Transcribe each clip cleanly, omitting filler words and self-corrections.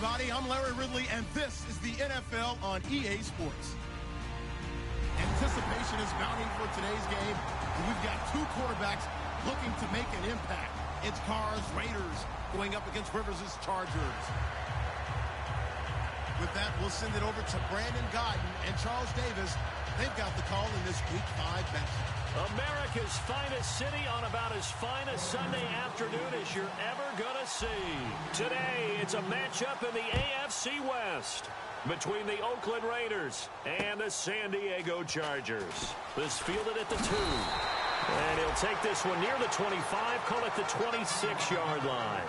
everybody. I'm Larry Ridley, and this is the NFL on EA Sports. Anticipation is mounting for today's game, and we've got two quarterbacks looking to make an impact. It's Carr's Raiders going up against Rivers' Chargers. With that, we'll send it over to Brandon Gaudin and Charles Davis. They've got the call in this Week 5 matchup. America's finest city on about as fine a Sunday afternoon as you're ever going to see. Today, it's a matchup in the AFC West between the Oakland Raiders and the San Diego Chargers. This fielded at the 2. And he'll take this one near the 25, call it the 26-yard line.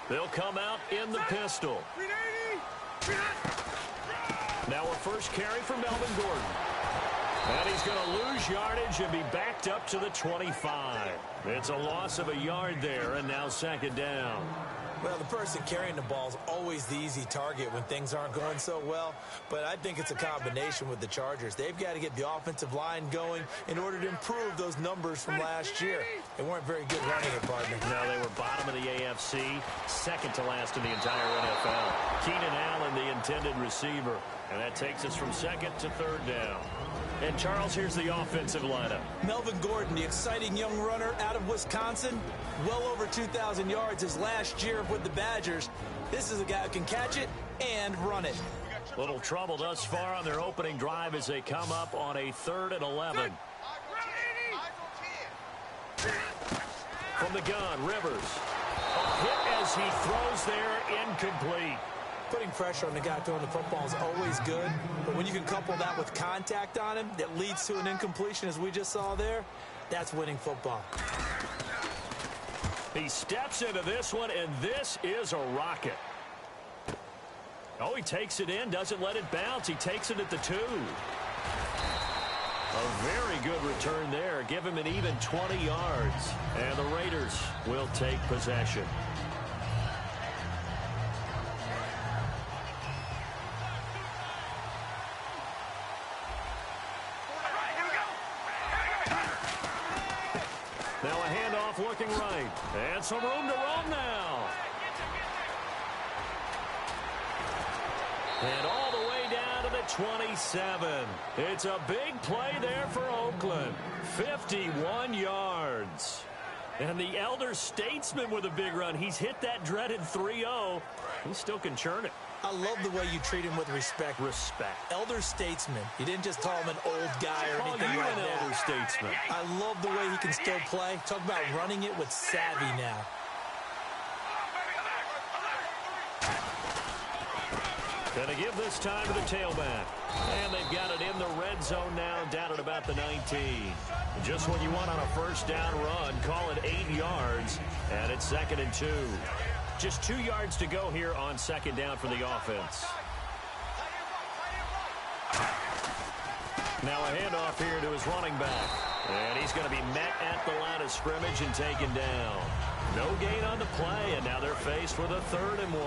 They'll come out in the pistol. Now a first carry for Melvin Gordon. And he's going to lose yardage and be backed up to the 25. It's a loss of a yard there, and now second down. Well, the person carrying the ball is always the easy target when things aren't going so well. But I think it's a combination with the Chargers. They've got to get the offensive line going in order to improve those numbers from last year. They weren't very good running it, partner. No, they were bottom of the AFC, second to last in the entire NFL. Keenan Allen, the intended receiver. And that takes us from second to third down. And, Charles, here's the offensive lineup. Melvin Gordon, the exciting young runner out of Wisconsin. Well over 2,000 yards his last year with the Badgers. This is a guy who can catch it and run it. Little trouble thus far on their opening drive as they come up on a 3rd and 11. From the gun, Rivers. A hit as he throws there, incomplete. Putting pressure on the guy throwing the football is always good, but when you can couple that with contact on him that leads to an incompletion, as we just saw there, that's winning football. He steps into this one, and this is a rocket. Oh, he takes it in, doesn't let it bounce. He takes it at the 2. A very good return there. Give him an even 20 yards. And the Raiders will take possession. Now a handoff looking right. And some room to run now. And all the way down to the 27. It's a big play there for Oakland. 51 yards. And the elder statesman with a big run. He's hit that dreaded 3-0. He still can churn it. I love the way you treat him with respect. Elder statesman. You didn't just call him an old guy or anything like that. Elder statesman. I love the way he can still play. Talk about running it with savvy now. Gonna give this time to the tailback. And they've got it in the red zone now, down at about the 19. Just what you want on a first down run. Call it 8 yards. And it's 2nd and 2. Just 2 yards to go here on second down for the offense. Now a handoff here to his running back. And he's going to be met at the line of scrimmage and taken down. No gain on the play, and now they're faced with a 3rd and 1.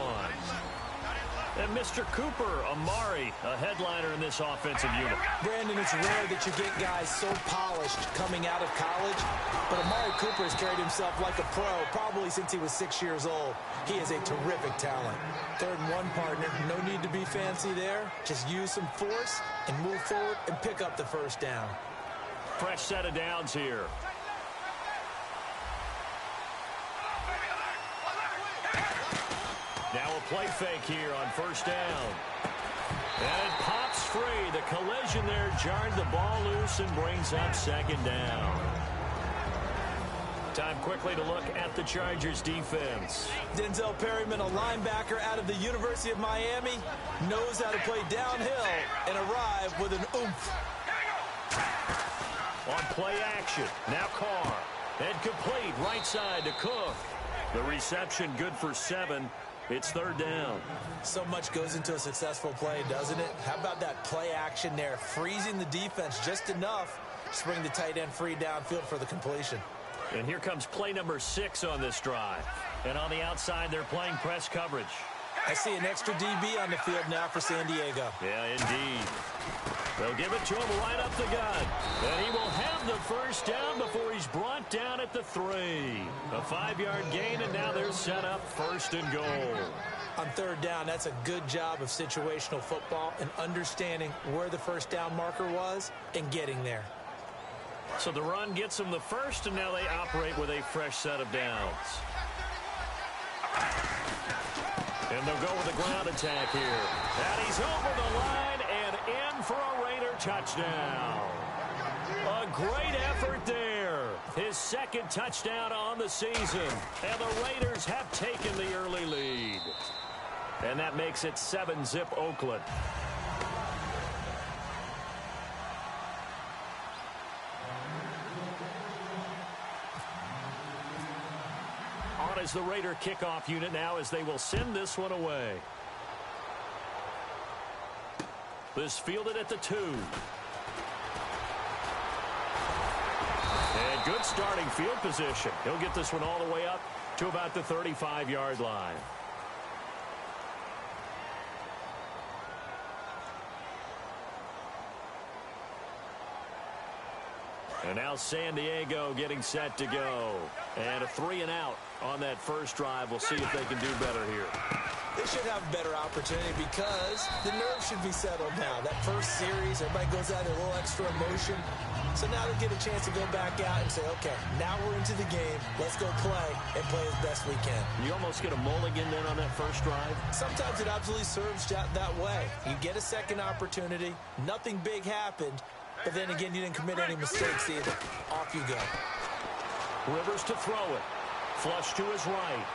And Mr. Cooper Amari, a headliner in this offensive unit. Brandon, it's rare that you get guys so polished coming out of college, but Amari Cooper has carried himself like a pro probably since he was 6 years old. He is a terrific talent. 3rd and 1, partner. No need to be fancy there. Just use some force and move forward and pick up the first down. Fresh set of downs here. Now a play fake here on first down. And it pops free. The collision there jarred the ball loose and brings up 2nd down. Time quickly to look at the Chargers defense. Denzel Perryman, a linebacker out of the University of Miami, knows how to play downhill and arrive with an oomph. On play action, now Carr. And complete, right side to Cook. The reception good for 7. It's 3rd down. So much goes into a successful play, doesn't it? How about that play action there? Freezing the defense just enough to bring the tight end free downfield for the completion. And here comes play number 6 on this drive. And on the outside, they're playing press coverage. I see an extra DB on the field now for San Diego. Yeah, indeed. They'll give it to him right up the gut. And he will have the first down before he's brought down at the 3. A 5-yard gain, and now they're set up 1st and goal. On 3rd down, that's a good job of situational football and understanding where the first down marker was and getting there. So the run gets them the first, and now they operate with a fresh set of downs. And they'll go with the ground attack here. And he's over the line and in for a Raider touchdown. A great effort there. His 2nd touchdown on the season. And the Raiders have taken the early lead. And that makes it 7-zip Oakland. On is the Raider kickoff unit now as they will send this one away. This fielded at the 2. And good starting field position. He'll get this one all the way up to about the 35-yard line. And now San Diego getting set to go. And a 3-and-out on that first drive. We'll see if they can do better here. They should have a better opportunity because the nerves should be settled now. That first series, everybody goes out in a little extra emotion. So now they get a chance to go back out and say, okay, now we're into the game. Let's go play and play as best we can. You almost get a mulligan then on that first drive? Sometimes it absolutely serves that way. You get a second opportunity. Nothing big happened. But then again, you didn't commit any mistakes either. Off you go. Rivers to throw it. Flush to his right.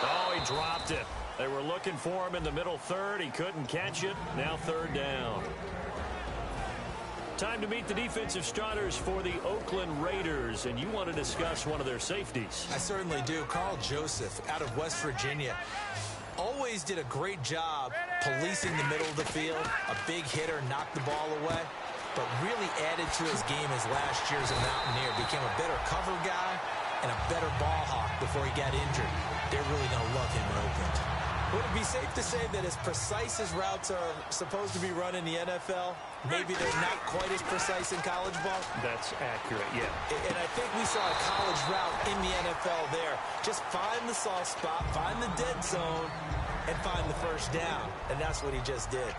Oh, he dropped it. They were looking for him in the middle 3rd. He couldn't catch it. Now 3rd down. Time to meet the defensive starters for the Oakland Raiders. And you want to discuss one of their safeties. I certainly do. Carl Joseph out of West Virginia. Always did a great job policing the middle of the field. A big hitter, knocked the ball away. But really added to his game as last year as a Mountaineer. Became a better cover guy and a better ball hawk before he got injured. They're really going to love him in Oakland. Would it be safe to say that as precise as routes are supposed to be run in the NFL, maybe they're not quite as precise in college ball? That's accurate, yeah. And I think we saw a college route in the NFL there. Just find the soft spot, find the dead zone, and find the first down. And that's what he just did.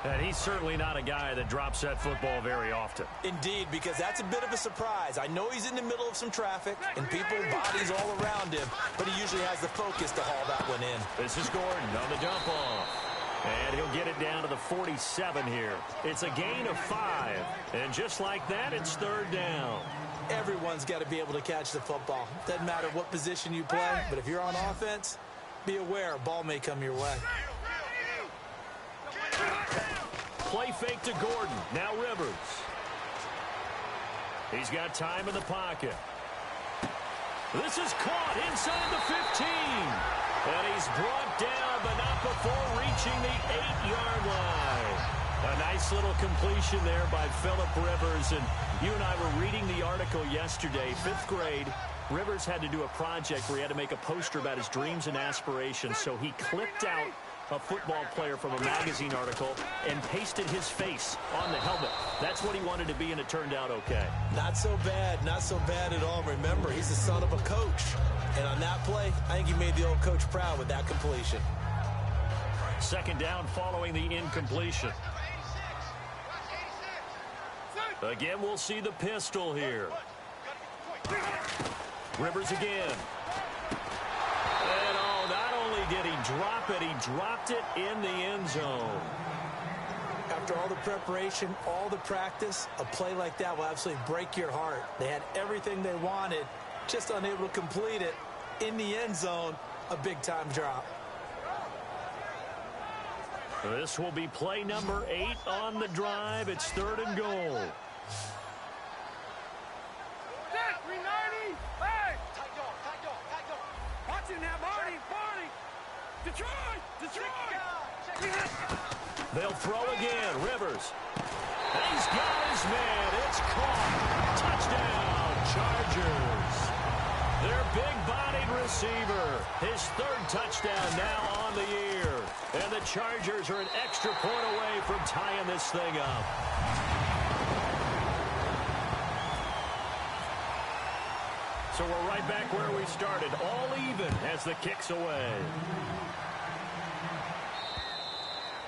And he's certainly not a guy that drops that football very often. Indeed, because that's a bit of a surprise. I know he's in the middle of some traffic and people, bodies all around him, but he usually has the focus to haul that one in. This is Gordon on the dump off. And he'll get it down to the 47 here. It's a gain of 5. And just like that, it's 3rd down. Everyone's got to be able to catch the football. Doesn't matter what position you play, but if you're on offense, be aware a ball may come your way. Play fake to Gordon. Now Rivers. He's got time in the pocket. This is caught inside the 15. And he's brought down, but not before reaching the 8-yard line. A nice little completion there by Phillip Rivers. And you and I were reading the article yesterday, 5th grade. Rivers had to do a project where he had to make a poster about his dreams and aspirations. So he clipped out a football player from a magazine article and pasted his face on the helmet. That's what he wanted to be, and it turned out okay. Not so bad. Not so bad at all. Remember, he's the son of a coach. And on that play, I think he made the old coach proud with that completion. 2nd down following the incompletion. Again, we'll see the pistol here. Rivers again. And not only did he drop it, he dropped it in the end zone. After all the preparation, all the practice, a play like that will absolutely break your heart. They had everything they wanted, just unable to complete it. In the end zone, a big-time drop. This will be play number 8 on the drive. It's 3rd and goal. They'll throw again. Rivers. And he's got his man. It's caught. Touchdown, Chargers. Their big-bodied receiver. His 3rd touchdown now on the year. the Chargers are an extra point away from tying this thing up. So we're right back where we started, all even as the kick's away.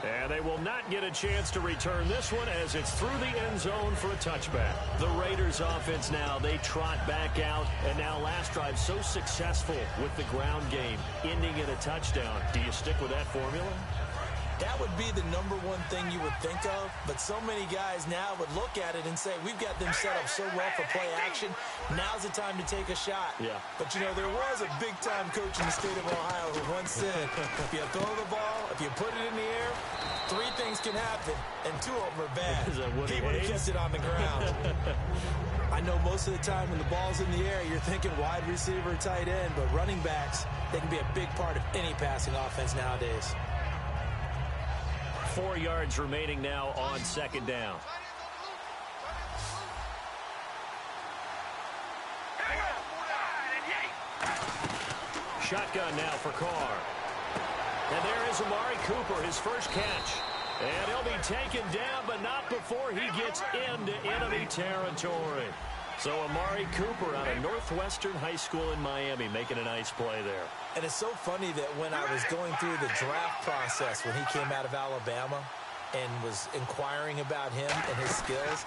And they will not get a chance to return this one as it's through the end zone for a touchback. The Raiders offense now, they trot back out. And now last drive so successful with the ground game, ending in a touchdown. Do you stick with that formula? That would be the number one thing you would think of, but so many guys now would look at it and say, we've got them set up so well for play action, now's the time to take a shot. Yeah. But, you know, there was a big-time coach in the state of Ohio who once said, if you throw the ball, if you put it in the air, 3 things can happen, and 2 of them are bad. He would have kept it on the ground. I know most of the time when the ball's in the air, you're thinking wide receiver, tight end, but running backs, they can be a big part of any passing offense nowadays. 4 yards remaining now on second down. Shotgun now for Carr. And there is Amari Cooper, his first catch. And he'll be taken down, but not before he gets into enemy territory. So Amari Cooper out of Northwestern High School in Miami making a nice play there. And it's so funny that when I was going through the draft process when he came out of Alabama and was inquiring about him and his skills,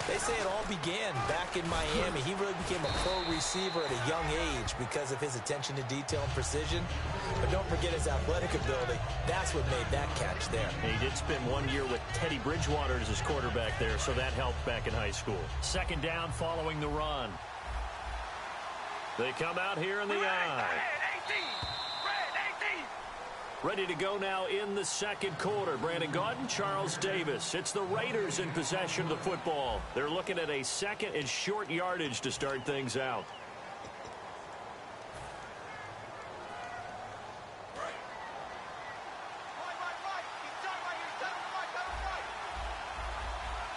they say it all began back in Miami. He really became a pro receiver at a young age because of his attention to detail and precision. But don't forget his athletic ability. That's what made that catch there. And he did spend 1 year with Teddy Bridgewater as his quarterback there, so that helped back in high school. Second down following the run. They come out here in the eye. Ready to go now in the second quarter. Brandon Gaudin, Charles Davis. It's the Raiders in possession of the football. They're looking at a second and short yardage to start things out.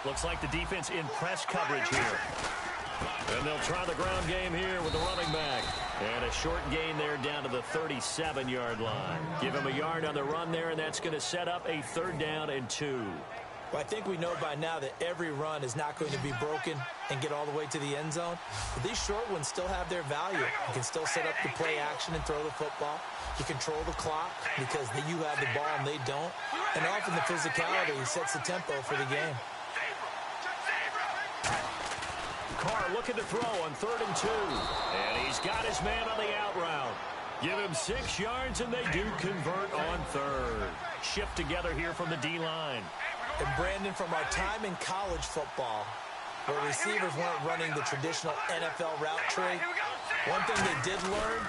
Looks like the defense in press coverage here. And they'll try the ground game here with the running back. And a short gain there down to the 37-yard line. Give him a yard on the run there, and that's going to set up a 3rd down and 2. Well, I think we know by now that every run is not going to be broken and get all the way to the end zone. But these short ones still have their value. You can still set up the play action and throw the football. You control the clock because you have the ball and they don't. And often the physicality sets the tempo for the game. Carr looking to throw on 3rd and 2. And he's got his man on the out route. Give him 6 yards, and they do convert on 3rd. Shift together here from the D-line. And, Brandon, from our time in college football, where receivers weren't running the traditional NFL route tree, one thing they did learn,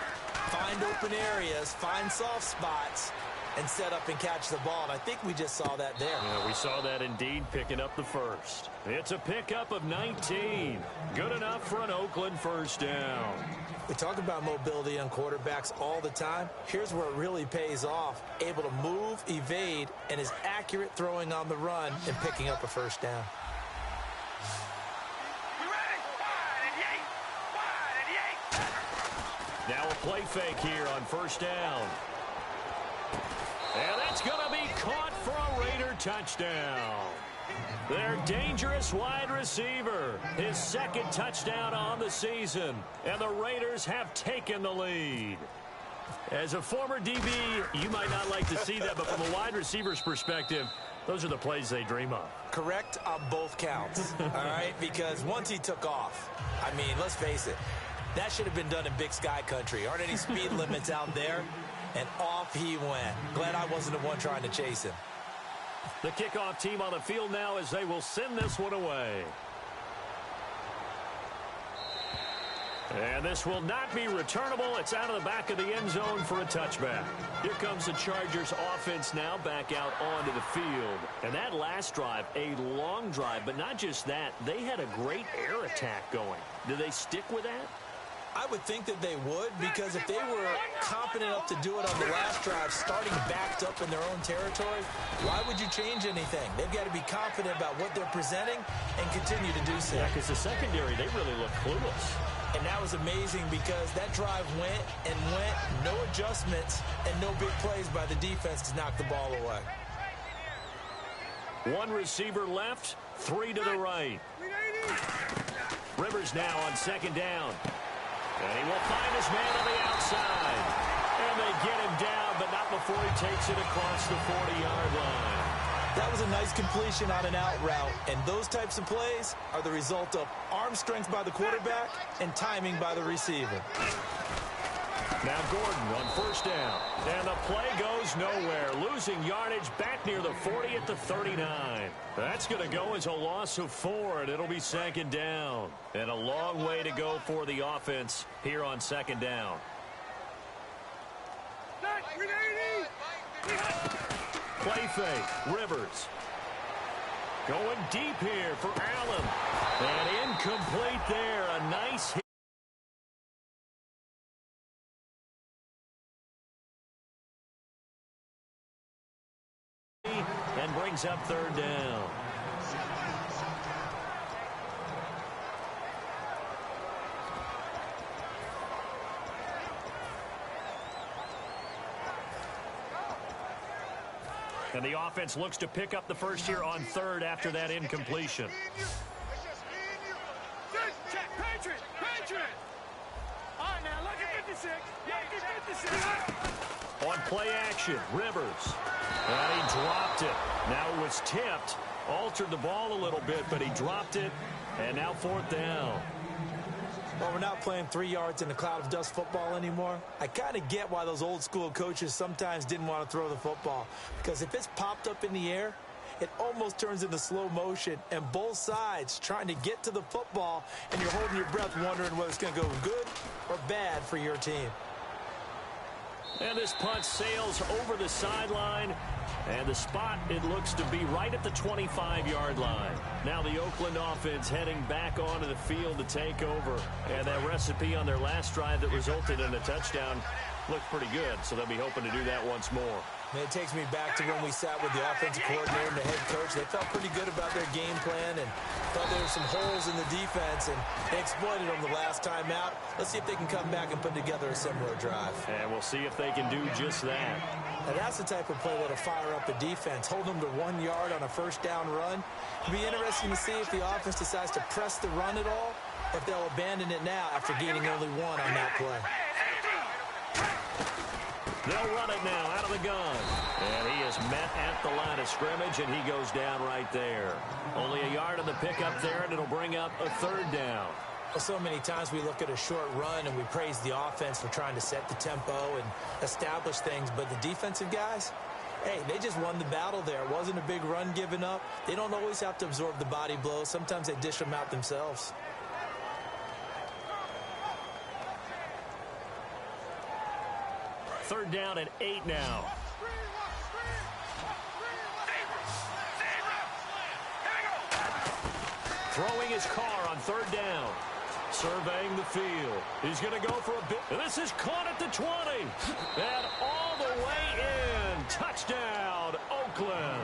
find open areas, find soft spots, and set up and catch the ball. And I think we just saw that there. Yeah, we saw that indeed, picking up the first. It's a pickup of 19. Good enough for an Oakland first down. We talk about mobility on quarterbacks all the time. Here's where it really pays off. Able to move, evade, and is accurate throwing on the run and picking up a first down. Now a play fake here on first down. And that's going to be caught for a Raider touchdown. Their dangerous wide receiver. His 2nd touchdown on the season. And the Raiders have taken the lead. As a former DB, you might not like to see that, but from a wide receiver's perspective, those are the plays they dream of. Correct on both counts, all right? Because once he took off, I mean, let's face it, that should have been done in Big Sky country. Aren't any speed limits out there? And off he went. Glad I wasn't the one trying to chase him. The kickoff team on the field now as they will send this one away. And this will not be returnable. It's out of the back of the end zone for a touchback. Here comes the Chargers offense now back out onto the field. And that last drive, a long drive, but not just that. They had a great air attack going. Do they stick with that? I would think that they would, because if they were confident enough to do it on the last drive, starting backed up in their own territory, why would you change anything? They've got to be confident about what they're presenting and continue to do so. Yeah, because the secondary, they really look clueless. And that was amazing because that drive went and went, no adjustments, and no big plays by the defense to knock the ball away. One receiver left, 3 to the right. Rivers now on second down. And he will find his man on the outside. And they get him down, but not before he takes it across the 40-yard line. That was a nice completion on an out route, and those types of plays are the result of arm strength by the quarterback and timing by the receiver. Now Gordon on first down. And the play goes nowhere. Losing yardage back near the 40 at the 39. That's going to go as a loss of 4, and it'll be second down. And a long way to go for the offense here on second down. Play fake. Rivers. Going deep here for Allen. And incomplete there. A nice hit. And brings up third down. And the offense looks to pick up the first here on third after that incompletion. On play action, Rivers. And he dropped it. Now it was tipped. Altered the ball a little bit, but he dropped it. And now fourth down. Well, we're not playing 3 yards in a cloud of dust football anymore. I kind of get why those old school coaches sometimes didn't want to throw the football. Because if it's popped up in the air, it almost turns into slow motion. And both sides trying to get to the football, and you're holding your breath wondering whether it's going to go good or bad for your team. And this punt sails over the sideline. And the spot, it looks to be right at the 25-yard line. Now the Oakland offense heading back onto the field to take over. And that recipe on their last drive that resulted in a touchdown looked pretty good. So they'll be hoping to do that once more. And it takes me back to when we sat with the offensive coordinator and the head coach. They felt pretty good about their game plan and thought there were some holes in the defense, and they exploited them the last time out. Let's see if they can come back and put together a similar drive. And we'll see if they can do just that. Now that's the type of play that'll fire up a defense. Hold them to 1 yard on a first down run. It'll be interesting to see if the offense decides to press the run at all, or if they'll abandon it now after gaining only 1 on that play. They'll run it now out of the gun. And he is met at the line of scrimmage, and he goes down right there. Only a yard on the pickup there, and it'll bring up a third down. Well, so many times we look at a short run and we praise the offense for trying to set the tempo and establish things, but the defensive guys, hey, they just won the battle there. It wasn't a big run given up. They don't always have to absorb the body blows. Sometimes they dish them out themselves. Third down and 8 now. Throwing his car on third down. Surveying the field. He's going to go for a bit. This is caught at the 20. And all the way in. Touchdown, Oakland.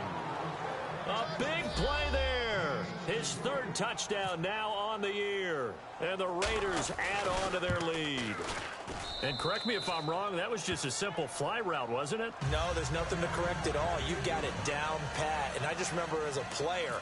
A big play there. His third touchdown now on the year. And the Raiders add on to their lead. And correct me if I'm wrong, that was just a simple fly route, wasn't it? No, there's nothing to correct at all. You've got it down pat. And I just remember as a player,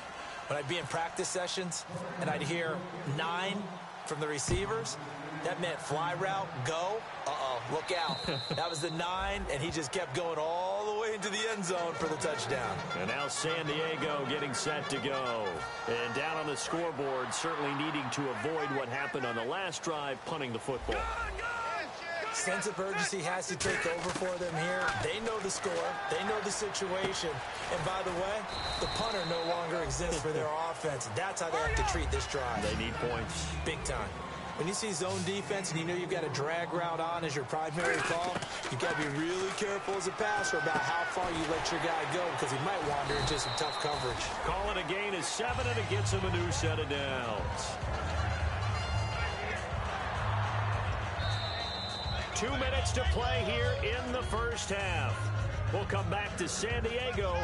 when I'd be in practice sessions and I'd hear 9 from the receivers, that meant fly route, go. Uh-oh, look out. That was the 9, and he just kept going all the way into the end zone for the touchdown. And now San Diego getting set to go. And down on the scoreboard, certainly needing to avoid what happened on the last drive, punting the football. Sense of urgency has to take over for them here. They know the score. They know the situation. And by the way, the punter no longer exists for their offense. That's how they have to treat this drive. They need points. Big time. When you see zone defense and you know you've got a drag route on as your primary call, you've got to be really careful as a passer about how far you let your guy go because he might wander into some tough coverage. Calling a gain is 7, and it gets him a new set of downs. 2 minutes to play here in the first half. We'll come back to San Diego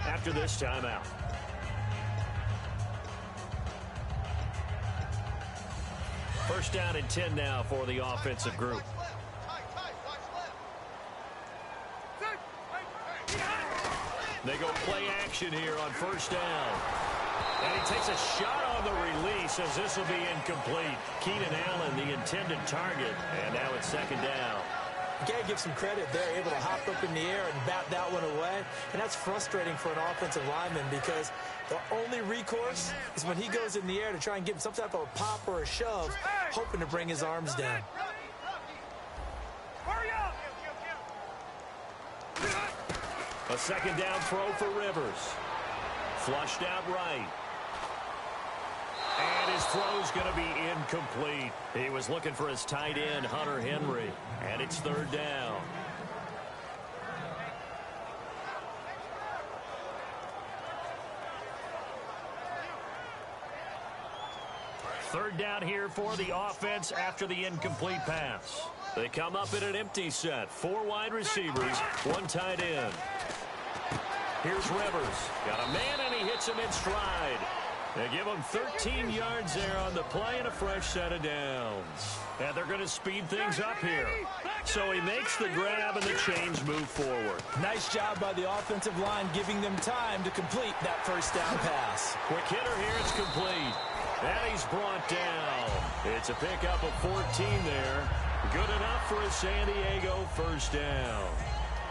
after this timeout. First down and 10 now for the offensive group. They go play action here on first down. And he takes a shot on the release as this will be incomplete. Keenan Allen, the intended target. And now it's second down. You got to give some credit. They're able to hop up in the air and bat that one away. And that's frustrating for an offensive lineman because the only recourse is when he goes in the air to try and get some type of a pop or a shove, hoping to bring his arms down. A second down throw for Rivers. Flushed out right. And his throw's going to be incomplete. He was looking for his tight end, Hunter Henry. And it's third down. Third down here for the offense after the incomplete pass. They come up in an empty set. 4 wide receivers, 1 tight end. Here's Rivers. Got a man, and he hits him in stride. They give him 13 yards there on the play and a fresh set of downs. And they're going to speed things up here. So he makes the grab, and the chains move forward. Nice job by the offensive line giving them time to complete that first down pass. Quick hitter here. It's complete. And he's brought down. It's a pickup of 14 there. Good enough for a San Diego first down.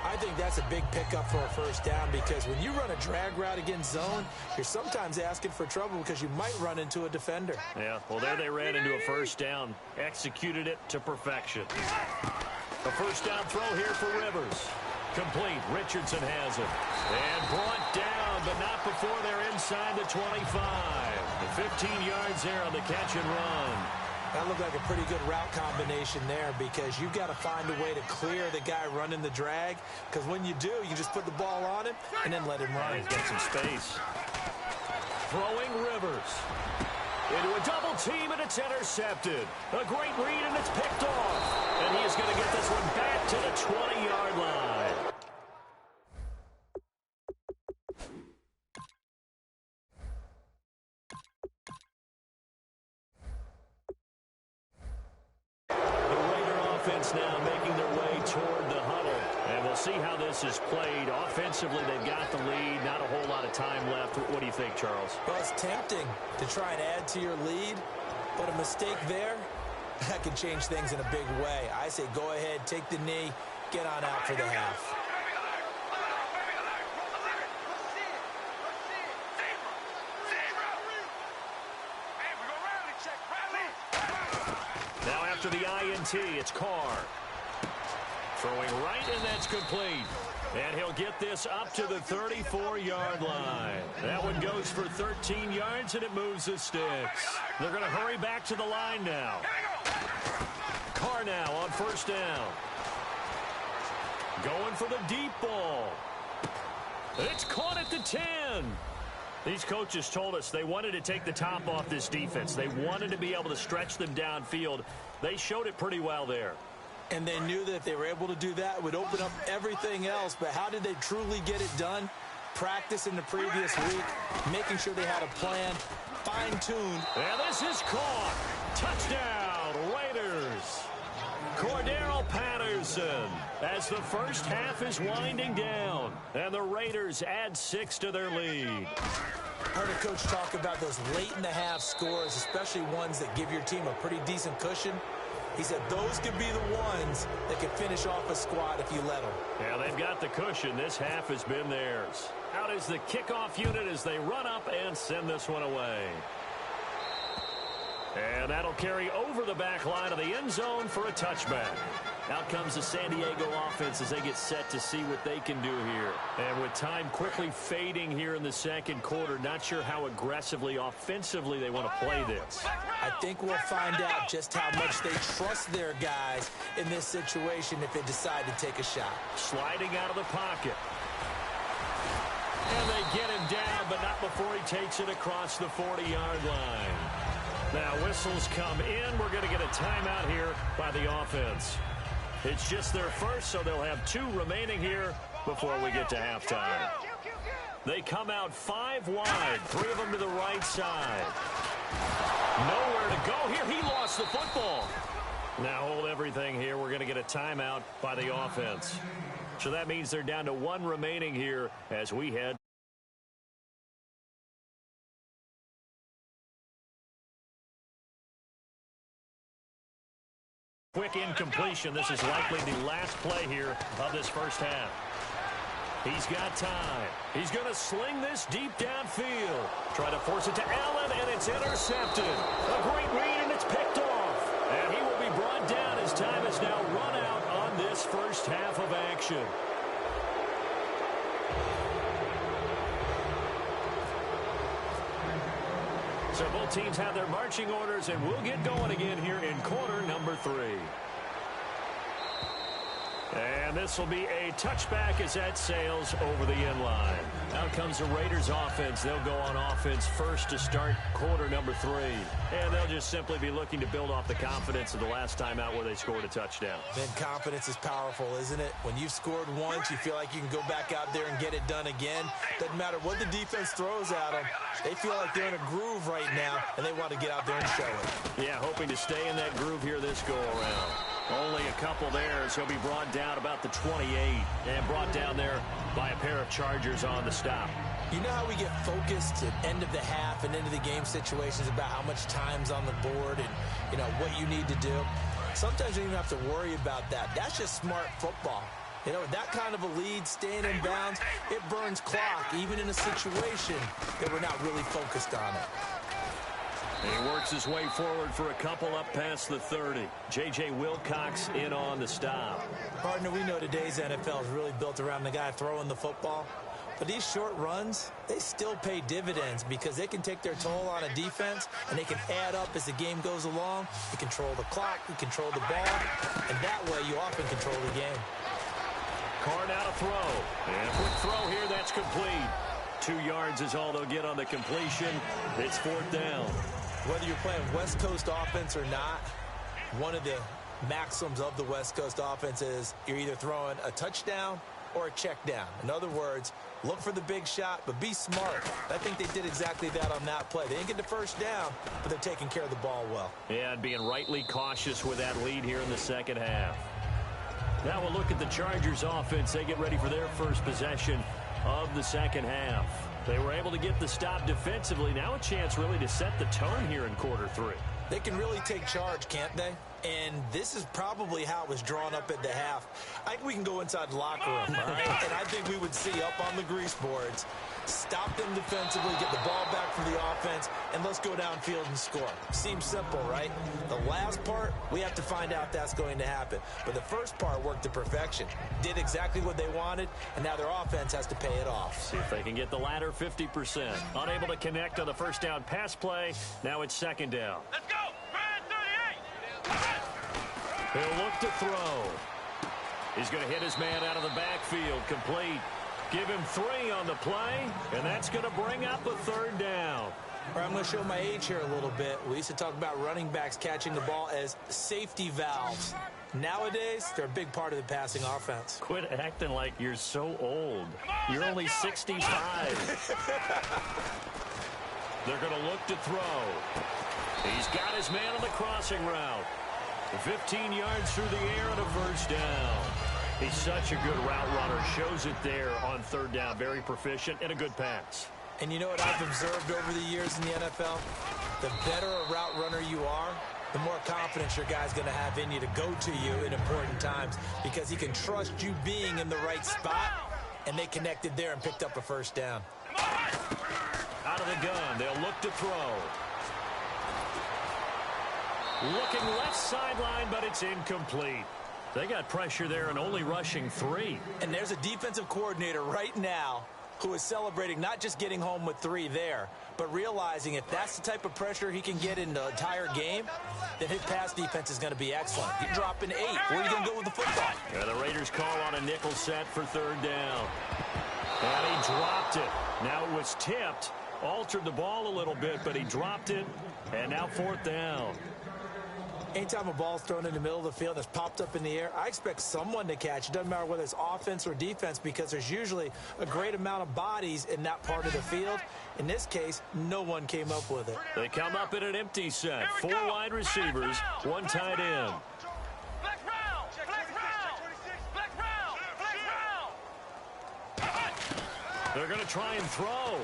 I think that's a big pickup for a first down because when you run a drag route against zone, you're sometimes asking for trouble because you might run into a defender. Yeah, well, there they ran into a first down. Executed it to perfection. A first down throw here for Rivers. Complete. Richardson has it. And brought down, but not before they're inside the 25. The 15 yards there on the catch and run. That looked like a pretty good route combination there because you've got to find a way to clear the guy running the drag because when you do, you just put the ball on him and then let him run. He's got some space. Throwing Rivers. Into a double team, and it's intercepted. A great read, and it's picked off. And he is going to get this one back to the 20-yard line. Now making their way toward the huddle. And we'll see how this is played. Offensively, they've got the lead. Not a whole lot of time left. What do you think, Charles? Well, it's tempting to try and add to your lead, but a mistake there, that can change things in a big way. I say go ahead, take the knee, get on out for the half. Now after the INT, it's Carr. Throwing right, and that's complete. And he'll get this up to the 34-yard line. That one goes for 13 yards, and it moves the sticks. They're going to hurry back to the line now. Carr now on first down. Going for the deep ball. It's caught at the 10. These coaches told us they wanted to take the top off this defense. They wanted to be able to stretch them downfield. They showed it pretty well there. And they knew that if they were able to do that, it would open up everything else. But how did they truly get it done? Practice in the previous week, making sure they had a plan, fine-tuned. And this is caught. Touchdown, Raiders. Cordero Patterson as the first half is winding down. And the Raiders add 6 to their lead. Heard a coach talk about those late-in-the-half scores, especially ones that give your team a pretty decent cushion. He said those could be the ones that can finish off a squad if you let them. Yeah, they've got the cushion. This half has been theirs. Out is the kickoff unit as they run up and send this one away. And that'll carry over the back line of the end zone for a touchback. Out comes the San Diego offense as they get set to see what they can do here. And with time quickly fading here in the second quarter, not sure how aggressively, offensively they want to play this. I think we'll find out just how much they trust their guys in this situation if they decide to take a shot. Sliding out of the pocket. And they get him down, but not before he takes it across the 40-yard line. Now whistles come in. We're going to get a timeout here by the offense. It's just their first, so they'll have 2 remaining here before we get to halftime. They come out 5 wide, 3 of them to the right side. Nowhere to go here. He lost the football. Now hold everything here. We're going to get a timeout by the offense. So that means they're down to 1 remaining here as we head. Quick incompletion. This is likely the last play here of this first half. He's got time. He's going to sling this deep downfield. Try to force it to Allen, and it's intercepted. A great read, and it's picked off. And he will be brought down as time is now run out on this first half of action. So both teams have their marching orders, and we'll get going again here in quarter number 3. And this will be a touchback as that sails over the end line. Out comes the Raiders offense. They'll go on offense first to start quarter number 3. And they'll just simply be looking to build off the confidence of the last time out where they scored a touchdown. Then confidence is powerful, isn't it? When you've scored once, you feel like you can go back out there and get it done again. Doesn't matter what the defense throws at them. They feel like they're in a groove right now, and they want to get out there and show it. Yeah, hoping to stay in that groove here this go-around. Only a couple there as he'll be brought down about the 28 and brought down there by a pair of Chargers on the stop. You know how we get focused at end of the half and into the game situations about how much time's on the board and, you know, what you need to do? Sometimes you don't even have to worry about that. That's just smart football. You know, that kind of a lead, staying in bounds, it burns clock, even in a situation that we're not really focused on it. He works his way forward for a couple up past the 30. J.J. Wilcox in on the stop. Partner, we know today's NFL is really built around the guy throwing the football. But these short runs, they still pay dividends because they can take their toll on a defense, and they can add up as the game goes along. You control the clock, you control the ball, and that way you often control the game. Carr now to throw. And a quick throw here, that's complete. 2 yards is all they'll get on the completion. It's 4th down. Whether you're playing West Coast offense or not, one of the maxims of the West Coast offense is you're either throwing a touchdown or a check down. In other words, look for the big shot, but be smart. I think they did exactly that on that play. They didn't get the first down, but they're taking care of the ball well. Yeah, and being rightly cautious with that lead here in the second half. Now we'll look at the Chargers offense. They get ready for their first possession of the second half. They were able to get the stop defensively. Now a chance really to set the tone here in quarter 3. They can really take charge, can't they? And this is probably how it was drawn up at the half. I think we can go inside the locker room, all right? And I think we would see up on the grease boards, stop them defensively, get the ball back for the offense, and let's go downfield and score. Seems simple, right? The last part, we have to find out if that's going to happen. But the first part worked to perfection. Did exactly what they wanted, and now their offense has to pay it off. See if they can get the latter 50%. Unable to connect on the first down pass play. Now it's 2nd down. Let's go! He'll look to throw. He's going to hit his man out of the backfield. Complete. Give him 3 on the play, and that's going to bring up a 3rd down. All right, I'm going to show my age here a little bit. We used to talk about running backs catching the ball as safety valves. Nowadays, they're a big part of the passing offense. Quit acting like you're so old. You're only 65. They're going to look to throw. He's got his man on the crossing route. 15 yards through the air and a first down. He's such a good route runner. Shows it there on 3rd down. Very proficient and a good pass. And you know what I've observed over the years in the NFL? The better a route runner you are, the more confidence your guy's going to have in you to go to you in important times because he can trust you being in the right spot, and they connected there and picked up a first down. Out of the gun, they'll look to throw. Looking left sideline, but it's incomplete. They got pressure there and only rushing 3. And there's a defensive coordinator right now who is celebrating not just getting home with 3 there, but realizing if that's the type of pressure he can get in the entire game, then his pass defense is going to be excellent. You're dropping 8. Where are you going to go with the football? Yeah, the Raiders call on a nickel set for 3rd down. And he dropped it. Now it was tipped, altered the ball a little bit, but he dropped it, and now 4th down. Anytime a ball's thrown in the middle of the field that's popped up in the air, I expect someone to catch. It doesn't matter whether it's offense or defense because there's usually a great amount of bodies in that part of the field. In this case, no one came up with it. They come up in an empty set. 4 wide receivers, 1 tight end. They're going to try and throw.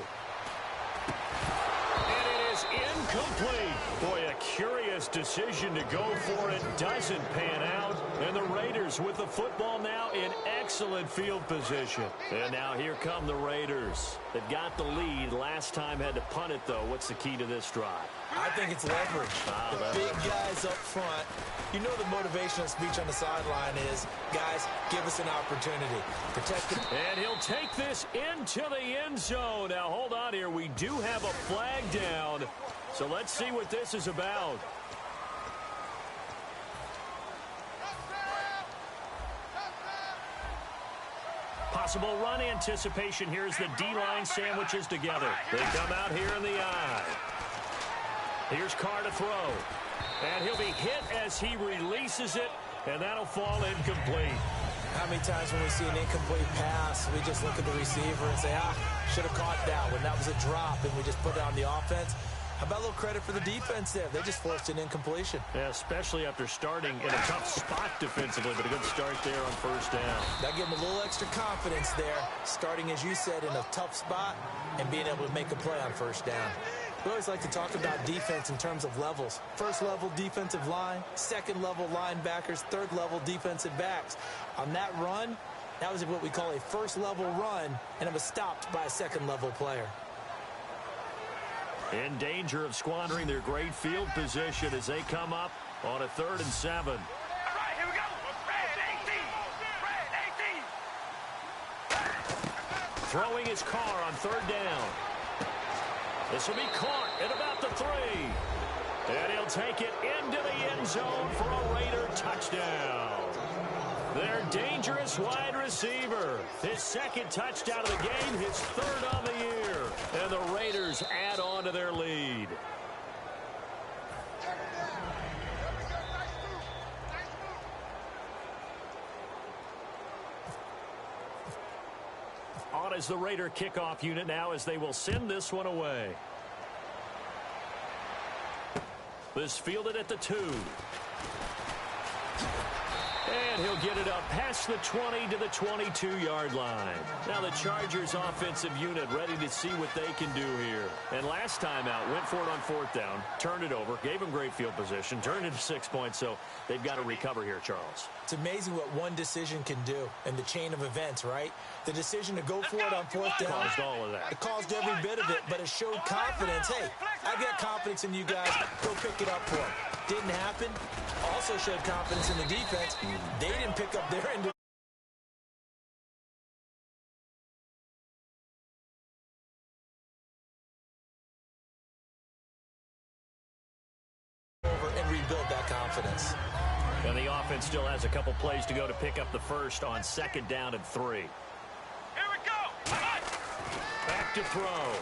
And it is incomplete. Boy, a curious decision to go for it. Doesn't pan out. And the Raiders with the football now in excellent field position. And now here come the Raiders. They've got the lead. Last time had to punt it, though. What's the key to this drive? I think it's leverage. The big guys up front. You know the motivational speech on the sideline is, guys, give us an opportunity. Protect it. And he'll take this into the end zone. Now, hold on here. We do have a flag down. So let's see what this is about. Possible run anticipation here as the D-line sandwiches together. They come out here in the eye. Here's Carr to throw. And he'll be hit as he releases it, and that'll fall incomplete. How many times when we see an incomplete pass, we just look at the receiver and say, should have caught that one. That was a drop, and we just put it on the offense. How about a little credit for the defense there? They just forced an incompletion. Yeah, especially after starting in a tough spot defensively, but a good start there on first down. That gave them a little extra confidence there, starting, as you said, in a tough spot and being able to make a play on first down. We always like to talk about defense in terms of levels. First level defensive line, second level linebackers, third level defensive backs. On that run, that was what we call a first level run, and it was stopped by a second level player. In danger of squandering their great field position as they come up on a 3rd and 7. All right, here we go. Throwing his Carr on 3rd down. This will be caught at about the 3. And he'll take it into the end zone for a Raider touchdown. Their dangerous wide receiver. His 2nd touchdown of the game, his 3rd on the year. And the Raiders add on to their lead. On is the Raider kickoff unit now as they will send this one away. This fielded at the 2. And he'll get it up past the 20 to the 22-yard line. Now the Chargers offensive unit ready to see what they can do here. And last time out, went for it on 4th down, turned it over, gave them great field position, turned it to 6 points, so they've got to recover here, Charles. It's amazing what one decision can do in the chain of events, right? The decision to go for it on 4th down. Caused all of that. It caused every bit of it, but it showed confidence. Hey, I got confidence in you guys. Go pick it up for them. Didn't happen. Also showed confidence in the defense. They didn't pick up their end. And rebuild that confidence. And the offense still has a couple plays to go to pick up the first on 2nd down and 3. Here we go. Back to throw.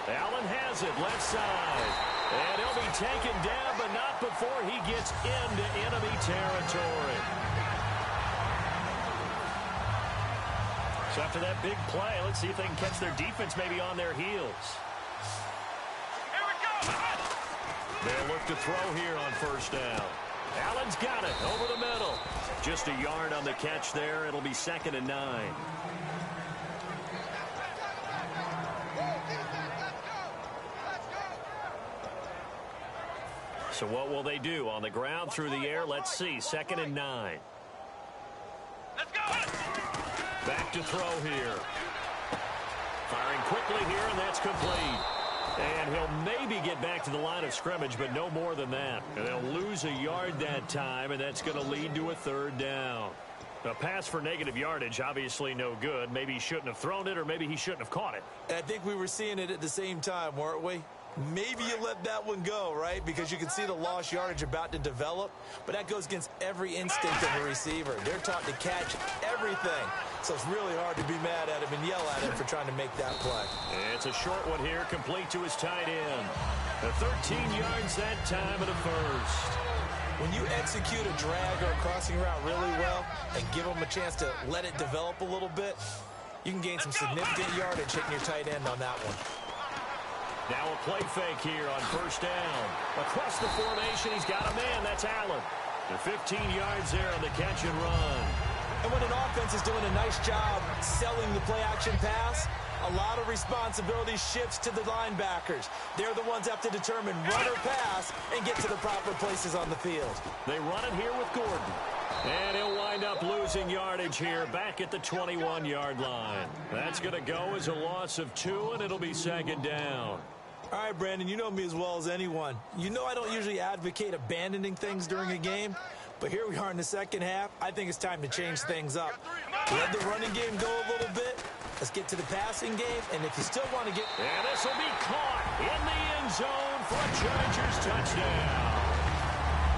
Allen has it, left side. And he'll be taken down, but not before he gets into enemy territory. So after that big play, let's see if they can catch their defense maybe on their heels. Here we go. They'll look to throw here on 1st down. Allen's got it over the middle. Just a yard on the catch there. It'll be 2nd and 9. So what will they do? On the ground, through the air, let's see. 2nd and 9. Let's go. Back to throw here. Firing quickly here, and that's complete. And he'll maybe get back to the line of scrimmage, but no more than that. And they'll lose a yard that time, and that's going to lead to a 3rd down. A pass for negative yardage, obviously no good. Maybe he shouldn't have thrown it, or maybe he shouldn't have caught it. I think we were seeing it at the same time, weren't we? Maybe you let that one go, right? Because you can see the lost yardage about to develop, but that goes against every instinct of a receiver. They're taught to catch everything, so it's really hard to be mad at him and yell at him for trying to make that play. It's a short one here, complete to his tight end. 13 yards that time at a first. When you execute a drag or a crossing route really well and give them a chance to let it develop a little bit, you can gain some significant yardage hitting your tight end on that one. Now a play fake here on first down. Across the formation, he's got a man. That's Allen. The 15 yards there on the catch and run. And when an offense is doing a nice job selling the play-action pass, a lot of responsibility shifts to the linebackers. They're the ones that have to determine run or pass and get to the proper places on the field. They run it here with Gordon. And he'll wind up losing yardage here back at the 21-yard line. That's going to go as a loss of 2, and it'll be second down. All right, Brandon, you know me as well as anyone. You know I don't usually advocate abandoning things during a game, but here we are in the second half. I think it's time to change things up. Let the running game go a little bit. Let's get to the passing game, and if you still want to get... And this will be caught in the end zone for a Chargers touchdown.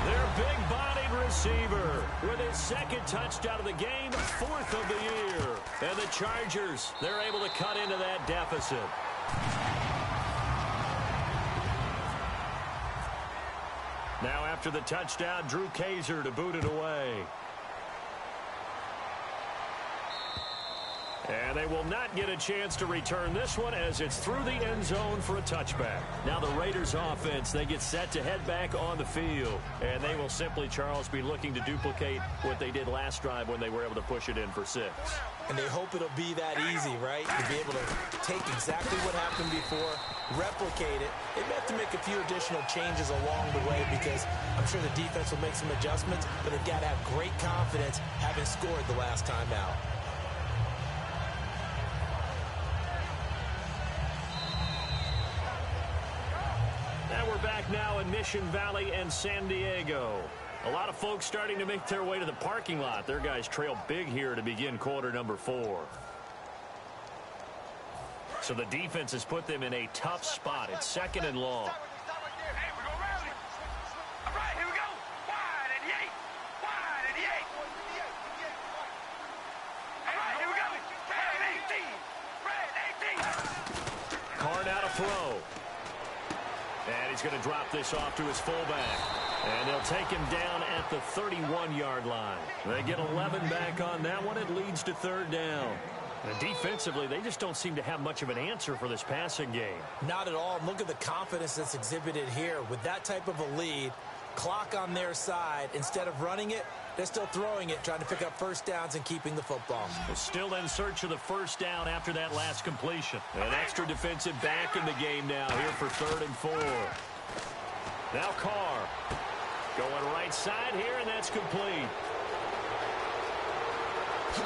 Their big-bodied receiver with his second touchdown of the game, 4th of the year. And the Chargers, they're able to cut into that deficit. Now after the touchdown, Drew Kaiser to boot it away. And they will not get a chance to return this one as it's through the end zone for a touchback. Now the Raiders offense, they get set to head back on the field. And they will simply, Charles, be looking to duplicate what they did last drive when they were able to push it in for 6. And they hope it'll be that easy, right? To be able to take exactly what happened before, replicate it. They may have to make a few additional changes along the way because I'm sure the defense will make some adjustments, but they've got to have great confidence having scored the last time out. And we're back now in Mission Valley and San Diego. A lot of folks starting to make their way to the parking lot. Their guys trail big here to begin quarter number 4. So the defense has put them in a tough spot. It's 2nd and long. Hey, we're going to rally. All right, here we go. Wide at the 8. Wide at the 8. All right, here we go. Brad 18. Brad 18. Carr now to throw. And he's going to drop this off to his fullback. And they'll take him down at the 31-yard line. They get 11 back on that one. It leads to 3rd down. And defensively, they just don't seem to have much of an answer for this passing game. Not at all. Look at the confidence that's exhibited here. With that type of a lead, clock on their side, instead of running it, they're still throwing it, trying to pick up first downs and keeping the football. They're still in search of the first down after that last completion. An extra defensive back in the game now here for 3rd and 4. Now Carr going right side here, and that's complete.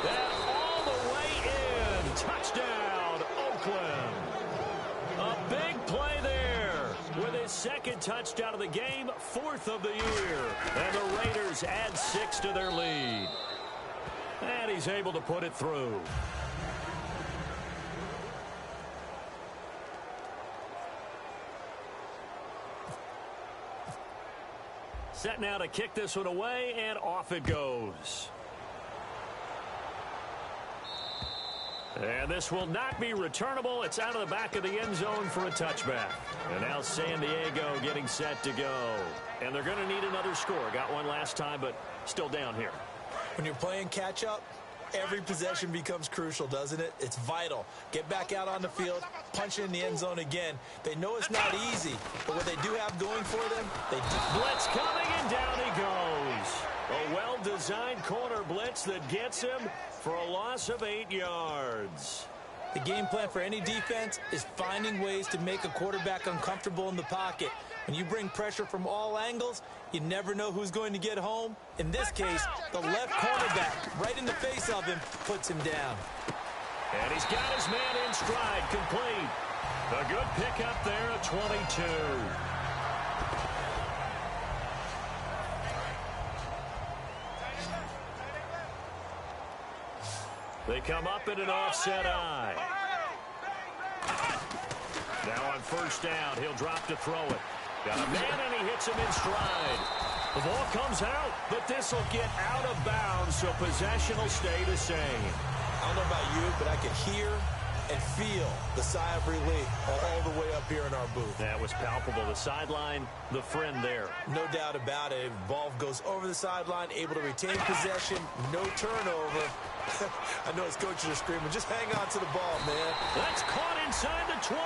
That all the way in. Touchdown, Oakland. A big play there with his 2nd touchdown of the game, 4th of the year. And the Raiders add 6 to their lead. And he's able to put it through. Set now to kick this one away, and off it goes. And this will not be returnable. It's out of the back of the end zone for a touchback. And now San Diego getting set to go. And they're going to need another score. Got one last time, but still down here. When you're playing catch-up, every possession becomes crucial, doesn't it? It's vital. Get back out on the field, punch it in the end zone again. They know it's not easy, but what they do have going for them, they do. Blitz coming, and down he goes. A well-designed corner blitz that gets him for a loss of 8 yards. The game plan for any defense is finding ways to make a quarterback uncomfortable in the pocket. When you bring pressure from all angles, you never know who's going to get home. In this case, the left cornerback, right in the face of him, puts him down. And he's got his man in stride, complete. A good pickup there at 22. They come up in an offset eye. Now Now on first down, he'll drop to throw it. Got a man, and he hits him in stride. The ball comes out, but this will get out of bounds, so possession will stay the same. I don't know about you, but I can hear and feel the sigh of relief all the way up here in our booth. That was palpable. The sideline, the friend there. No doubt about it. Ball goes over the sideline, able to retain possession, no turnover. I know his coaches are screaming, just hang on to the ball, man. That's caught inside the 20.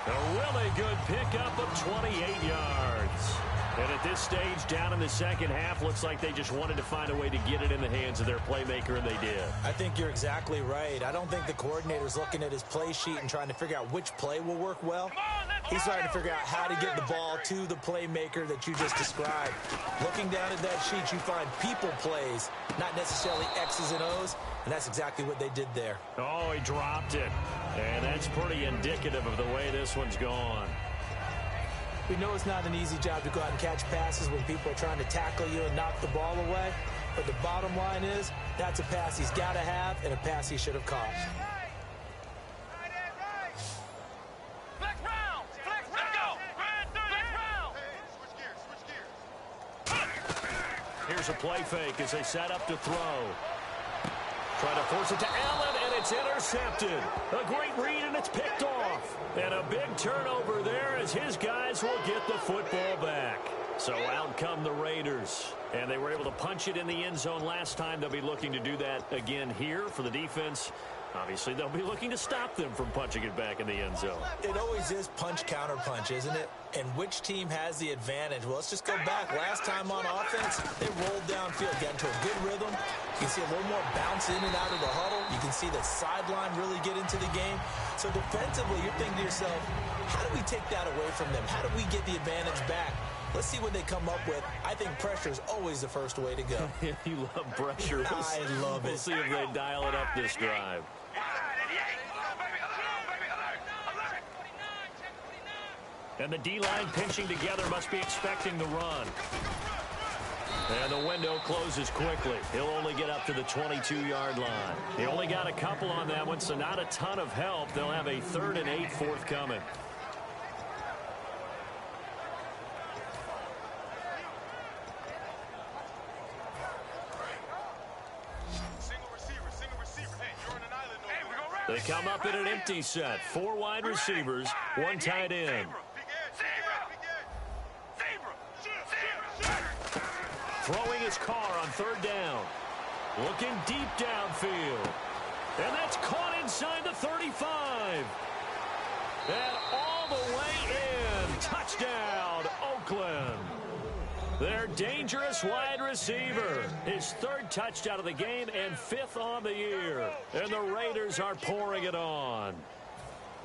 A really good pickup of 28 yards. And at this stage, down in the second half, looks like they just wanted to find a way to get it in the hands of their playmaker, and they did. I think you're exactly right. I don't think the coordinator's looking at his play sheet and trying to figure out which play will work well. He's trying to figure out how to get the ball to the playmaker that you just described. Looking down at that sheet, you find people plays, not necessarily X's and O's, and that's exactly what they did there. Oh, he dropped it. And that's pretty indicative of the way this one's gone. We know it's not an easy job to go out and catch passes when people are trying to tackle you and knock the ball away. But the bottom line is, that's a pass he's got to have and a pass he should have caught. Flex round! Flex round! Let's go! Flex round! Here's a play fake as they set up to throw. Try to force it to Allen, and it's intercepted. A great read, and it's picked off. And a big turnover there as his guys will get the football back. So out come the Raiders. And they were able to punch it in the end zone last time. They'll be looking to do that again here for the defense. Obviously, they'll be looking to stop them from punching it back in the end zone. It always is punch-counter-punch, isn't it? And which team has the advantage? Well, let's just go back. Last time on offense, they rolled downfield, got into a good rhythm. You can see a little more bounce in and out of the huddle. You can see the sideline really get into the game. So defensively, you're thinking to yourself, how do we take that away from them? How do we get the advantage back? Let's see what they come up with. I think pressure is always the first way to go. You love pressure. I love it. We'll see if they dial it up this drive. And the D-line pinching together must be expecting the run. And the window closes quickly. He'll only get up to the 22-yard line. He only got a couple on that one, so not a ton of help. They'll have a 3rd and 8 forthcoming. They come up in an empty set. 4 wide receivers, 1 tight end. Throwing his car on 3rd down. Looking deep downfield. And that's caught inside the 35. And all the way in. Touchdown, Oakland. Their dangerous wide receiver. His 3rd touchdown of the game and 5th on the year. And the Raiders are pouring it on.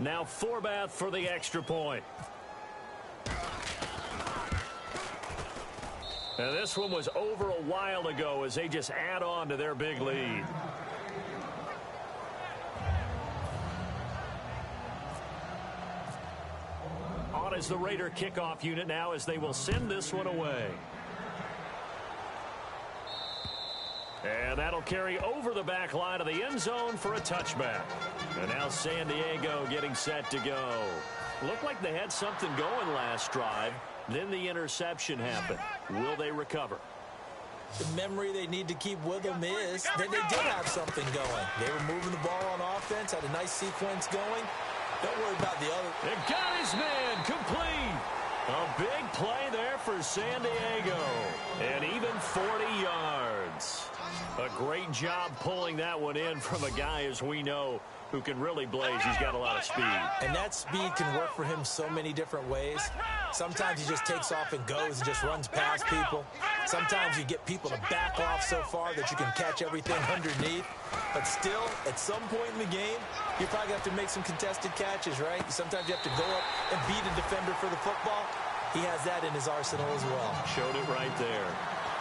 Now Forbath for the extra point. And this one was over a while ago as they just add on to their big lead. On is the Raider kickoff unit now as they will send this one away. And that'll carry over the back line of the end zone for a touchback. And now San Diego getting set to go. Looked like they had something going last drive. Then the interception happened. Will they recover? The memory they need to keep with them is that they did have something going. They were moving the ball on offense, had a nice sequence going. Don't worry about the other. It got his man complete. A big play there for San Diego. And even 40 yards. A great job pulling that one in from a guy, as we know, who can really blaze. He's got a lot of speed. And that speed can work for him so many different ways. Sometimes he just takes off and goes and just runs past people. Sometimes you get people to back off so far that you can catch everything underneath. But still, at some point in the game, you probably have to make some contested catches, right? Sometimes you have to go up and beat a defender for the football. He has that in his arsenal as well. Showed it right there.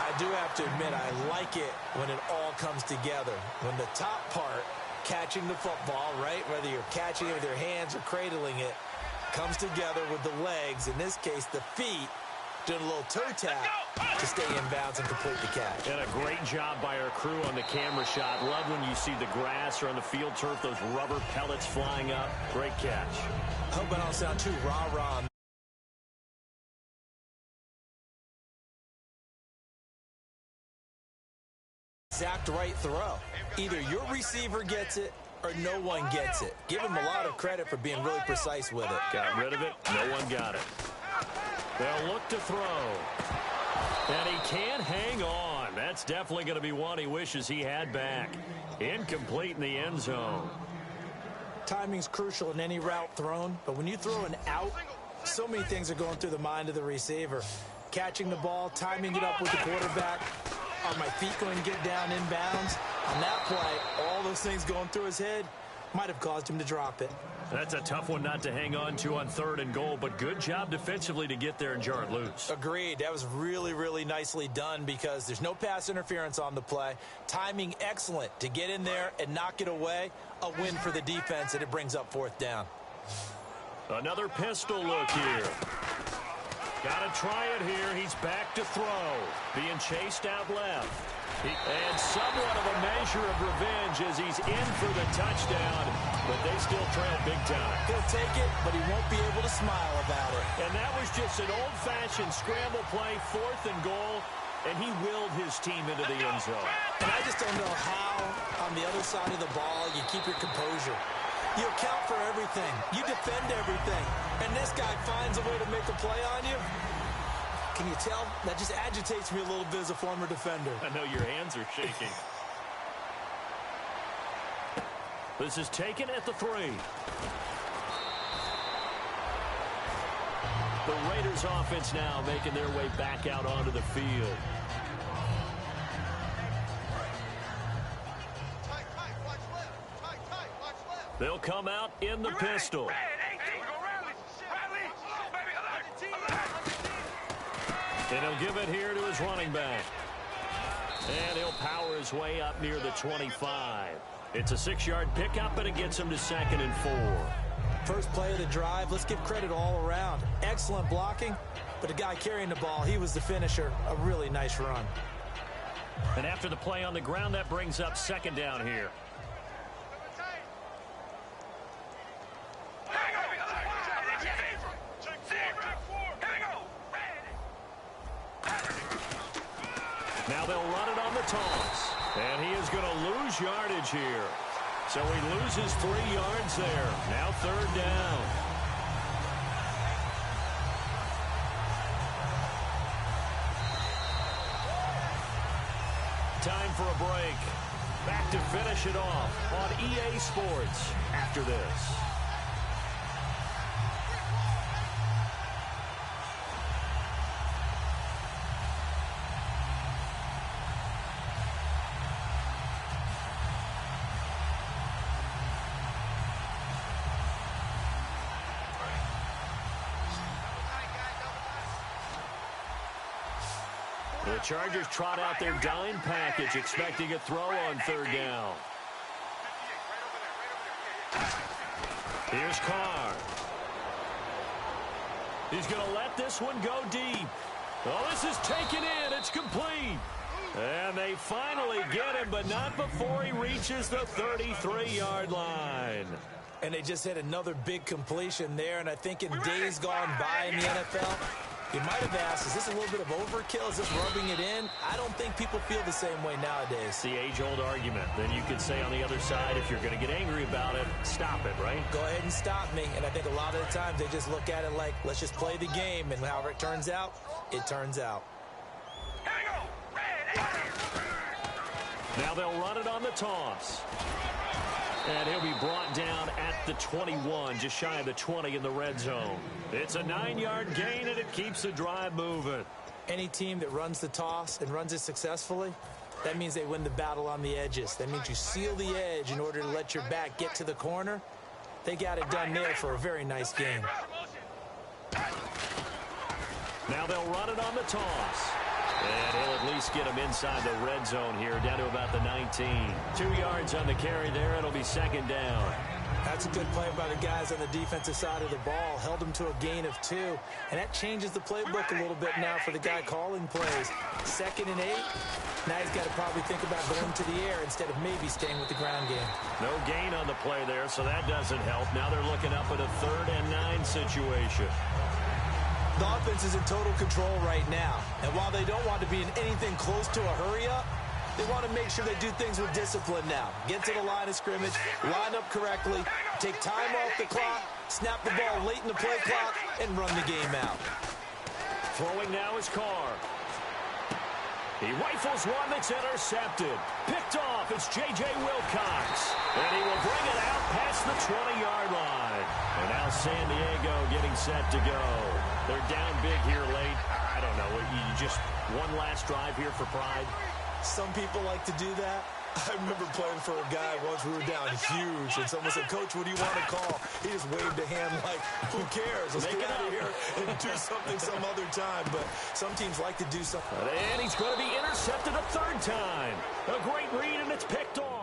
I do have to admit, I like it when it all comes together. When the top part, catching the football, right, whether you're catching it with your hands or cradling it, comes together with the legs, in this case the feet, doing a little toe tap to stay in bounds and complete the catch. And a great job by our crew on the camera shot. Love when you see the grass or on the field turf, those rubber pellets flying up. Great catch. I hope I don't sound too rah-rah. Exact right throw. Either your receiver gets it or no one gets it. Give him a lot of credit for being really precise with it. Got rid of it. No one got it. They'll look to throw. And he can't hang on. That's definitely going to be one he wishes he had back. Incomplete in the end zone. Timing's crucial in any route thrown, but when you throw an out, so many things are going through the mind of the receiver. Catching the ball, timing it up with the quarterback. Are my feet going to get down in bounds? On that play, all those things going through his head might have caused him to drop it. That's a tough one not to hang on to on 3rd and goal, but good job defensively to get there and jar it loose. Agreed. That was really, really nicely done because there's no pass interference on the play. Timing excellent to get in there and knock it away. A win for the defense, and it brings up 4th down. Another pistol look here. Got to try it here. He's back to throw. Being chased out left. And somewhat of a measure of revenge as he's in for the touchdown, but they still trail big time. He'll take it, but he won't be able to smile about it. And that was just an old-fashioned scramble play, 4th and goal, and he willed his team into the end zone. And I just don't know how, on the other side of the ball, you keep your composure. You account for everything. You defend everything. And this guy finds a way to make a play on you. Can you tell? That just agitates me a little bit as a former defender. I know your hands are shaking. This is taken at the 3. The Raiders offense now making their way back out onto the field. They'll come out in the pistol. And he'll give it here to his running back. And he'll power his way up near the 25. It's a 6-yard pickup, and it gets him to 2nd and 4. First play of the drive, let's give credit all around. Excellent blocking, but the guy carrying the ball, he was the finisher. A really nice run. And after the play on the ground, that brings up 2nd down here. Now they'll run it on the toss. And he is going to lose yardage here. So he loses 3 yards there. Now 3rd down. Time for a break. Back to finish it off on EA Sports after this. The Chargers trot out their dime package, expecting a throw on 3rd down. Here's Carr. He's going to let this one go deep. Oh, this is taken in. It's complete. And they finally get him, but not before he reaches the 33-yard line. And they just had another big completion there, and I think in days gone by in the NFL, you might have asked, is this a little bit of overkill? Is this rubbing it in? I don't think people feel the same way nowadays. It's the age-old argument. Then you could say on the other side, if you're going to get angry about it, stop it, right? Go ahead and stop me. And I think a lot of the times they just look at it like, let's just play the game. And however it turns out, it turns out. Now they'll run it on the toss. And he'll be brought down at the 21, just shy of the 20 in the red zone. It's a 9-yard gain, and it keeps the drive moving. Any team that runs the toss and runs it successfully, that means they win the battle on the edges. That means you seal the edge in order to let your back get to the corner. They got it done there for a very nice game. Now they'll run it on the toss. And he'll at least get him inside the red zone here, down to about the 19. 2 yards on the carry there. It'll be 2nd down. That's a good play by the guys on the defensive side of the ball. Held them to a gain of 2. And that changes the playbook a little bit now for the guy calling plays. 2nd and 8. Now he's got to probably think about going to the air instead of maybe staying with the ground game. No gain on the play there, so that doesn't help. Now they're looking up at a 3rd and 9 situation. The offense is in total control right now. And while they don't want to be in anything close to a hurry-up, they want to make sure they do things with discipline now. Get to the line of scrimmage, line up correctly, take time off the clock, snap the ball late in the play clock, and run the game out. Throwing now is Carr. He rifles one that's intercepted. Picked off, it's J.J. Wilcox. And he will bring it out past the 20-yard line. And now San Diego getting set to go. They're down big here late. I don't know, you just one last drive here for pride. Some people like to do that. I remember playing for a guy once we were down huge, and someone said, "Coach, what do you want to call?" He just waved a hand like, who cares? Let's get out of here and do something some other time. But some teams like to do something. And he's going to be intercepted a 3rd time. A great read, and it's picked off.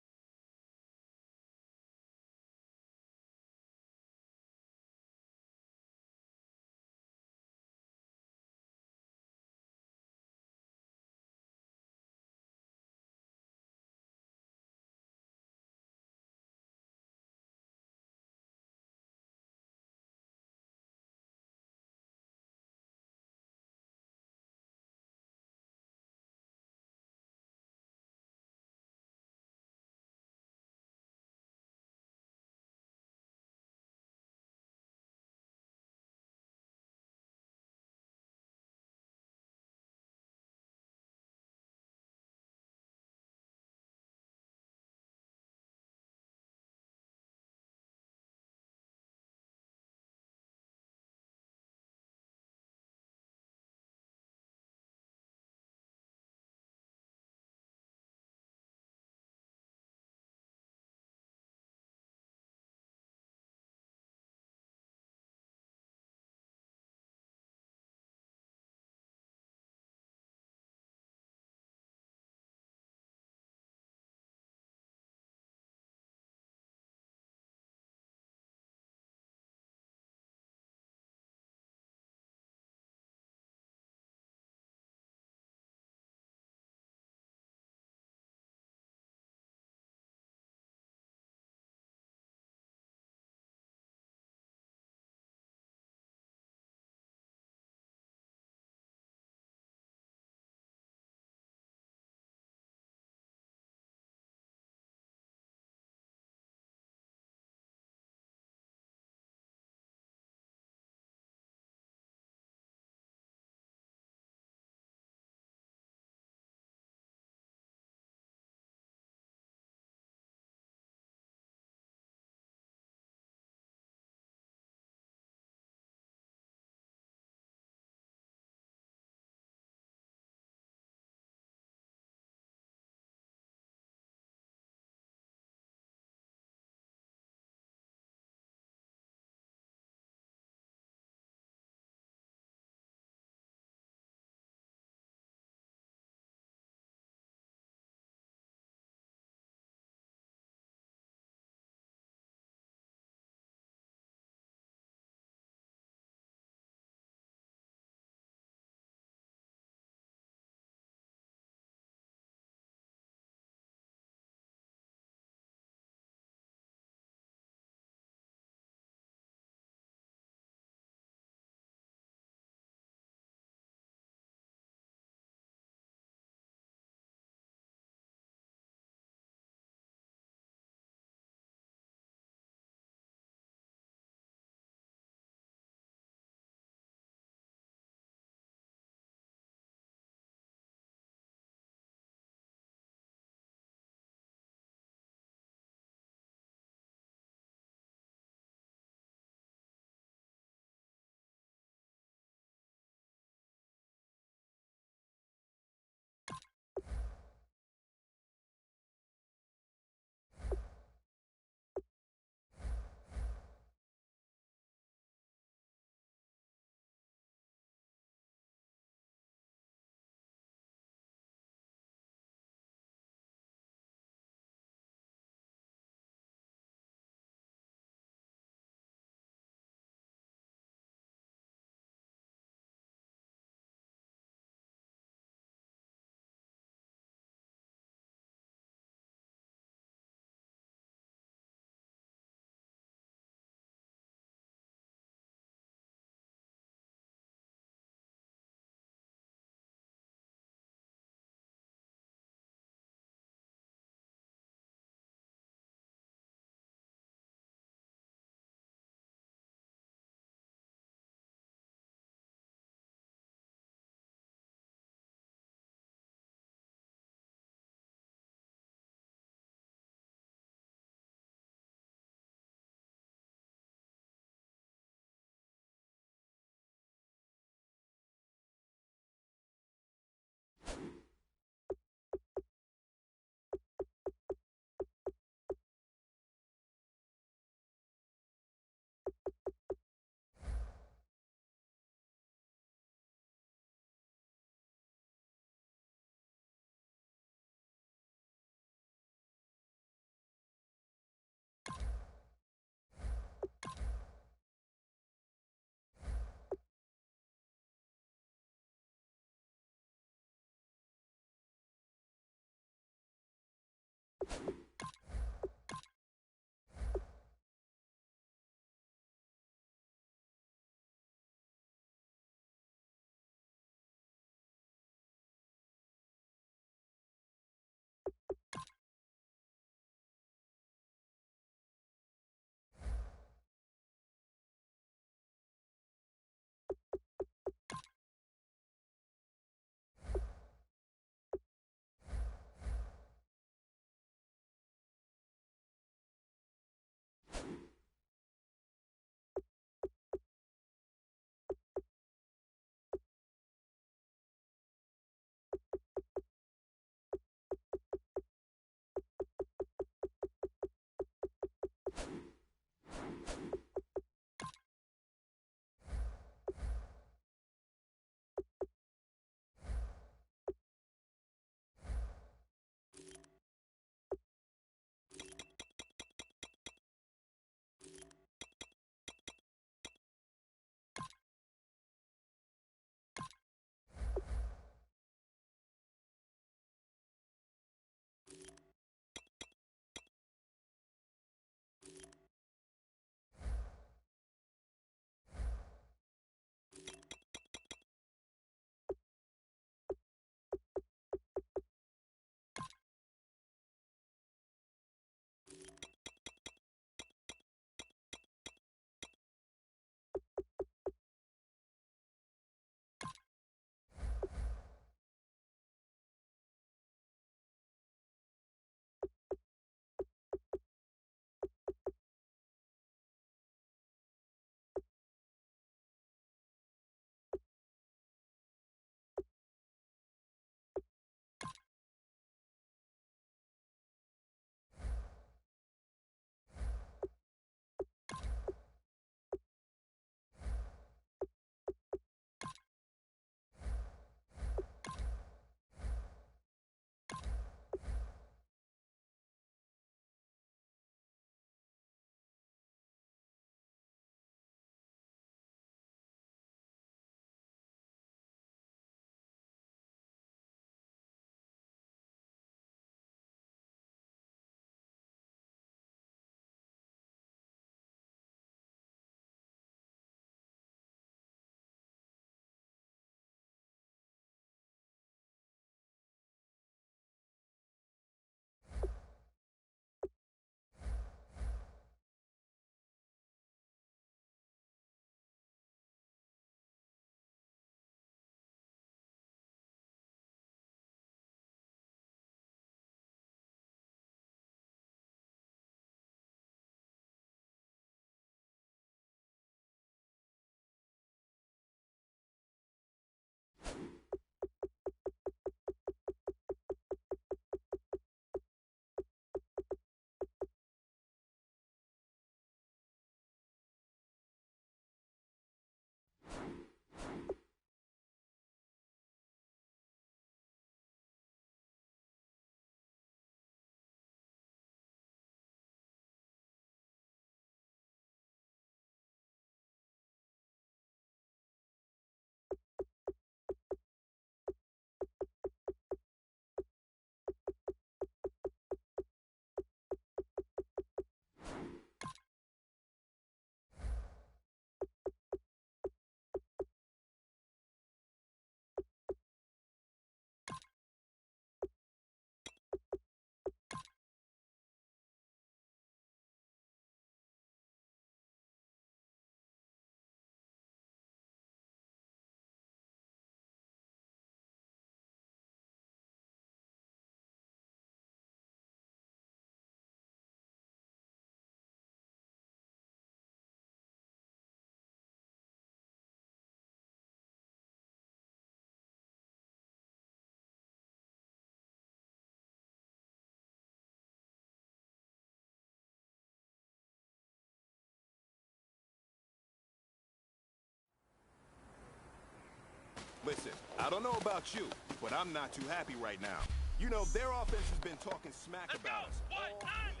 Listen, I don't know about you, but I'm not too happy right now. You know, their offense has been talking smack Let's go. about us. What? 90.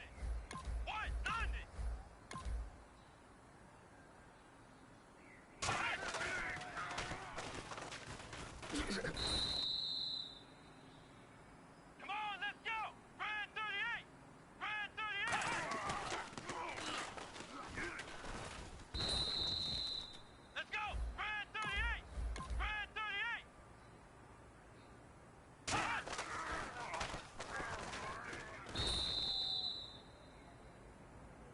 What? 90. Come on, let's go. Brad 38. Brad 38. Let's go. Brad 38. Brad 38.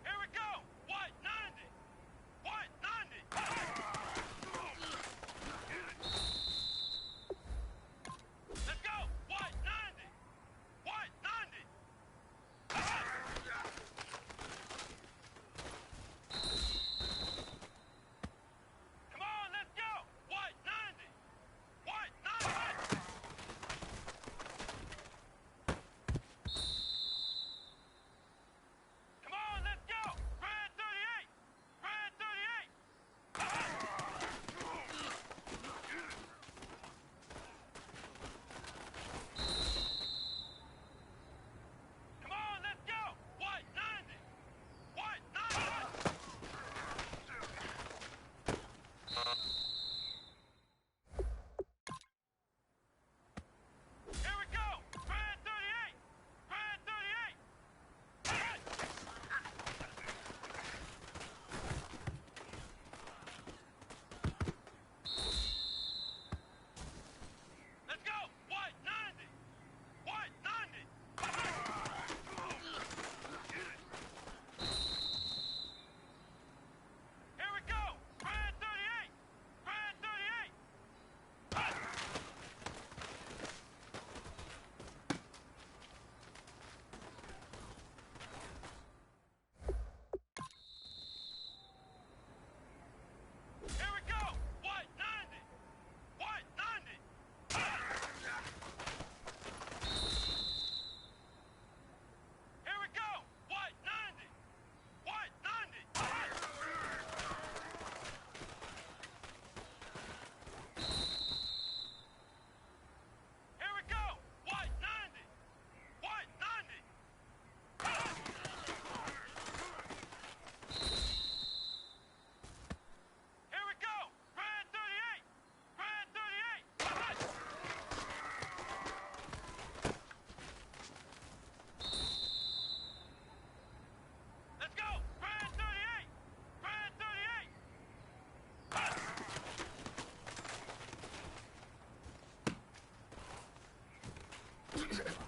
Here we go. What? 90. What? 90. Let's go. What? 90. What? 90. Come on, let's go. What? 90. What? 90. Come on, let's go. Brad 38. Brad 38. Come on, let's go. What? 90. What? 90. Here we go. Brad 38. Brad 38. Let's go. What? 90. What? 90. Here we go. Brad 38. Brad 38. Here we go. What? 90. What? 90. Here we go. What? 90. What? 90. Here we go. What? 90. What? 90. Here we go. Brad 38. Brad 38. Let's go. Brad 38. Brad 38.